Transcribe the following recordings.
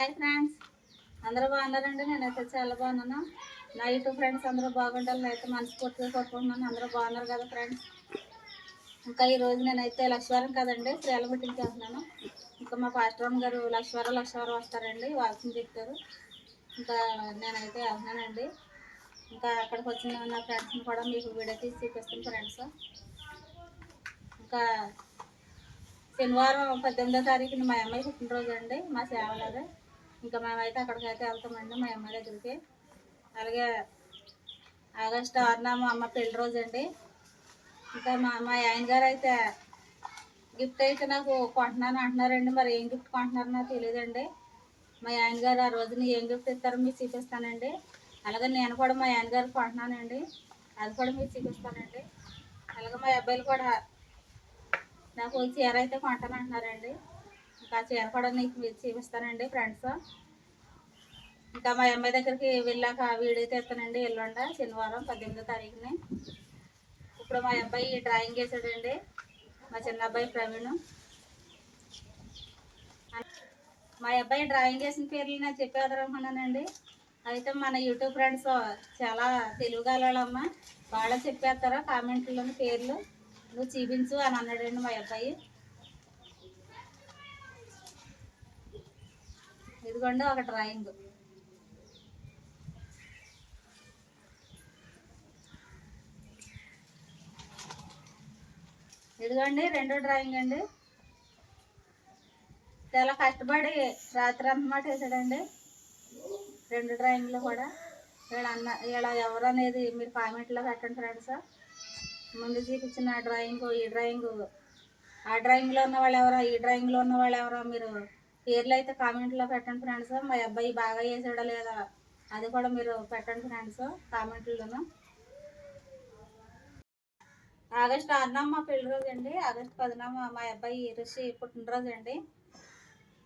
Hi friends, అందరూ బాగున్నారండి. నేనైతే చాలా బాగున్నాను. నా యూట్యూబ్ ఫ్రెండ్స్ అందరూ బాగుండాలని అయితే మనస్ఫూర్తిగా కోరుకుంటున్నాను. అందరూ బాగున్నారు కదా ఫ్రెండ్స్. ఇంకా ఈరోజు నేనైతే లక్ష్మీవారం కదండి, శ్రీల మీటింగ్కి వెళ్తున్నాను. ఇంకా మా పాస్టర్ గారు లక్ష్మీవారం వస్తారండి, వాకింగ్ చెప్తారు. ఇంకా నేనైతే వెళ్తున్నానండి. ఇంకా అక్కడికి వచ్చిన నా ఫ్రెండ్స్ని కూడా మీకు వీడియో తీసి చూపిస్తాను ఫ్రెండ్స్. ఇంకా శనివారం 18వ తారీఖున మా అమ్మాయి పుట్టినరోజు అండి, మా సేవలదే. ఇంకా మేమైతే అక్కడికైతే వెళ్తామండి మా అమ్మాయి దగ్గరికి. అలాగే ఆగస్టు 6న మా అమ్మ పెళ్లి రోజు అండి. ఇంకా మా ఆయన గారు అయితే గిఫ్ట్ అయితే నాకు కొంటున్నాను అంటున్నారండి. మరి ఏం గిఫ్ట్ కొంటున్నారో నాకు తెలియదండి. మా ఆయన గారు ఆ రోజున ఏం గిఫ్ట్ ఇస్తారో మీకు చూపిస్తానండి. అలాగే నేను కూడా మా ఆయన గారికి కొంటున్నానండి, అది కూడా మీకు చూపిస్తానండి. అలాగే మా అబ్బాయిలు కూడా నాకు చీర అయితే కొంటాను అంటున్నారండి. ఇంకా చీర కూడా నీకు మీరు చూపిస్తానండి ఫ్రెండ్స్. ఇంకా మా అమ్మాయి దగ్గరికి వెళ్ళాక వీడియో తీస్తానండి. ఎల్లుండ శనివారం 18వ తారీఖుని. ఇప్పుడు మా అబ్బాయి డ్రాయింగ్ వేసాడండి, మా చిన్న అబ్బాయి ప్రవీణ్. మా అబ్బాయి డ్రాయింగ్ వేసిన పేర్లు నేను చెప్పేదనుకున్నానండి. అయితే మన యూట్యూబ్ ఫ్రెండ్స్ చాలా తెలుగుగలమ్మా, వాళ్ళే చెప్పేస్తారా కామెంట్లోని పేర్లు, నువ్వు చూపించు అని అన్నాడండి మా అబ్బాయి. ఇదిగోండి ఒక డ్రాయింగ్. ఇదిగోండి రెండో డ్రాయింగ్ అండి. చాలా కష్టపడి రాత్రి అన్నమాట వేసాడండి రెండు డ్రాయింగ్లు కూడా. ఇలా ఎవరు అనేది మీరు కామెంట్లో పెట్టండి ఫ్రెండ్స్. ముందు చూపించిన డ్రాయింగ్, ఈ డ్రాయింగ్, ఆ డ్రాయింగ్లో ఉన్న వాళ్ళు ఎవరో, ఈ డ్రాయింగ్లో ఉన్న వాళ్ళు ఎవరో మీరు పేర్లు అయితే కామెంట్లో పెట్టండి ఫ్రెండ్స్. మా అబ్బాయి బాగా వేసాడా లేదా అది కూడా మీరు పెట్టండి ఫ్రెండ్స్ కామెంట్లోను. ఆగస్టు 6న మా పెళ్లి రోజు అండి, ఆగస్టు 10న మా అబ్బాయి ఋషి పుట్టినరోజు అండి.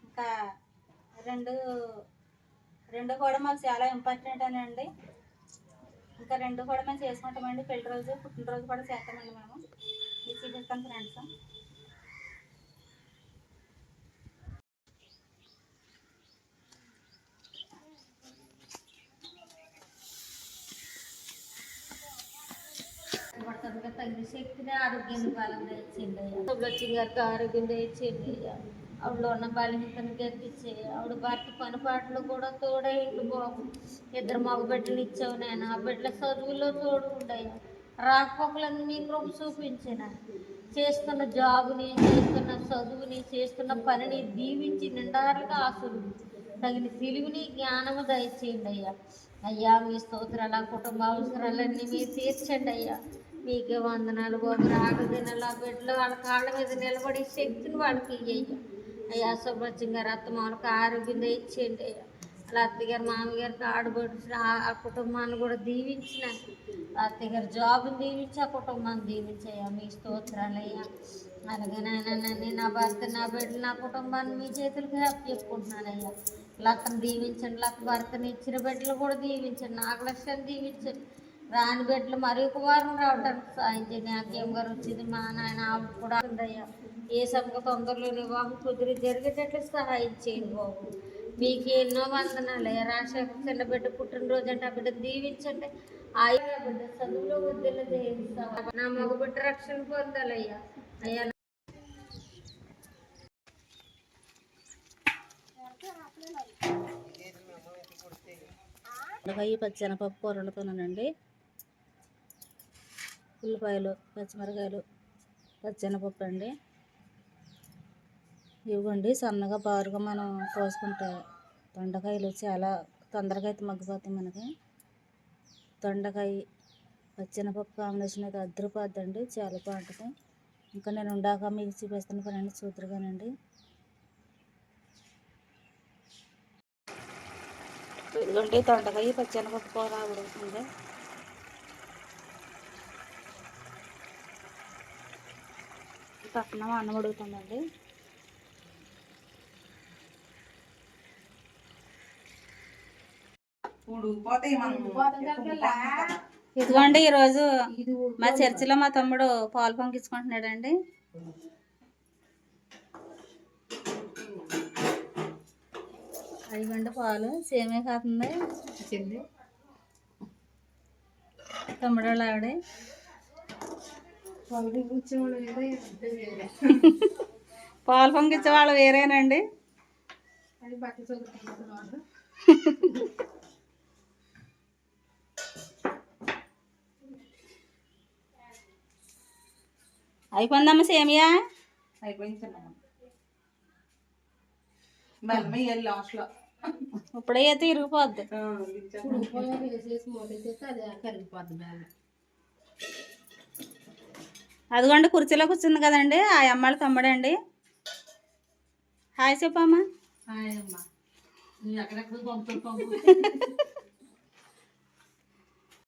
ఇంకా రెండు కూడా మాకు చాలా ఇంపార్టెంట్ అండి. ఇంకా రెండు కూడా మేము చేసుకుంటామండి. పెళ్లి రోజు పుట్టినరోజు కూడా చేస్తామండి మేము. ఇది చూపిస్తాను ఫ్రెండ్స్. తగిన శక్తిని ఆరోగ్యాన్ని బలం తెచ్చిండి అయ్యా. గారికి ఆరోగ్యం తెచ్చిండి అయ్యా. ఆవిడలో ఉన్న బలహీనతను గట్టించి ఆవిడ భర్త పని పాటలు కూడా తోడే ఇంటి బాబు. ఇద్దరు మగ బిడ్డలు ఇచ్చావు నేను. ఆ బిడ్డల చదువుల్లో తోడు ఉండయ్యా. రాకపోకలను మీ కృప చూపించిన, చేస్తున్న జాబుని, చేస్తున్న చదువుని, చేస్తున్న పనిని దీవించి నిండారుగా ఆశీర్వదించి తగిన తెలివిని జ్ఞానము దయచేయండి అయ్యా. అయ్యా మీ స్తోత్రాల కుటుంబ అవసరాలన్నీ మీరు తీర్చండి అయ్యా. మీకే వందనాలు బాబు. రాగదినాలు ఆ బిడ్డలు వాళ్ళ కాళ్ళ మీద నిలబడి శక్తిని వాళ్ళకి ఇయ్యయ్యా. అయ్యా సుబ్రహ్మణ్యం గారు అత్తమాలకు ఆరోగ్యం తెచ్చేయండి అయ్యా. అలా అత్తగారు మామగారికి ఆడబడి ఆ కుటుంబాన్ని కూడా దీవించిన, అత్తయ్య గారు జాబుని దీవించి ఆ కుటుంబాన్ని దీవించయ్యా. మీ స్తోత్రాలయ్యా. అలాగే నాయన నా భర్త, నా బిడ్డలు, నా కుటుంబాన్ని మీ చేతులకి చెప్పుకుంటున్నానయ్యా. లక్కను దీవించండి, లక్క భర్తని ఇచ్చిన బిడ్డలు కూడా దీవించండి, నాగలక్ష్యాన్ని దీవించండి. రాని బిడ్డలు మరి ఒక వారం రావడానికి సాయం చేయండి. నాకేం గారు వచ్చింది మా నాయన ఆవిడ కూడా ఉందయ్యా. ఏ సమయంలో తొందరలో బాబు కుదిరి జరిగేటట్లు సహాయం చేయండి బాబు. మీకు ఎన్నో వందనాలయ్యా. రాజశేఖర్ చిన్న బిడ్డ పుట్టినరోజు అంటే ఆ బిడ్డ దీవించండి. ఆయా బిడ్డ చదువులో వద్దులు చేయిస్తా, నా మగ బిడ్డ రక్షణ పొందాలయ్యా. అయ్యా పచ్చెనపప్పు కూరలతోనండి. ఉల్లిపాయలు, పచ్చిమిరకాయలు, పచ్చెనపప్పు అండి. ఇవ్వండి సన్నగా బారుగా మనం కోసుకుంటే దొండకాయలు చాలా తొందరగా అయితే మగ్గిపోతాయి మనకి. దొండకాయ పచ్చెనపప్పు కాంబినేషన్ అయితే అద్దరిపోద్దండి, చాలా బాగుంటుంది. ఇంకా నేను ఉండాక మీకు చూపిస్తాను ఫ్రెండ్స్, చూద్దరుగానండి. ఇదిగోండి దొండకాయ పచ్చెనపప్పు కూర ఉడుకుతుంది. పక్కన అన్నం ఉడుకుతుందండి. ఇదిగోండి ఈరోజు మా చర్చిలో మా తమ్ముడు పాలు పొంగించుకుంటున్నాడండి. అయిపోండి పాలు సేమే కాతుంది చెల్లి తమ్ముడు ఆవిడ వాళ్ళకి కూర్చోవడం వేరే అంతే వేరే పాలు పొంగిచ్చే వాళ్ళు వేరేనండి. అది బట్టలు చదువుకుంటున్నాడు. అయిపోయిందమ్మా సేమియా అయిపోయింది బెల్లం వేయాలి లాస్ట్లో. ఇప్పుడే అయితే ఇరిగిపోద్ది. వేసేసి మూటేసేస్తే అది కరిగిపోద్ది బెల్లం. అదిగోండి కుర్చీలో కూర్చుంది కదండి ఆ అమ్మాళ్ళ తమ్ముడండి. హాయ్ చెప్పమ్మా. హాయ్ అమ్మా. నువ్వు ఎక్కడెక్కడ పంపు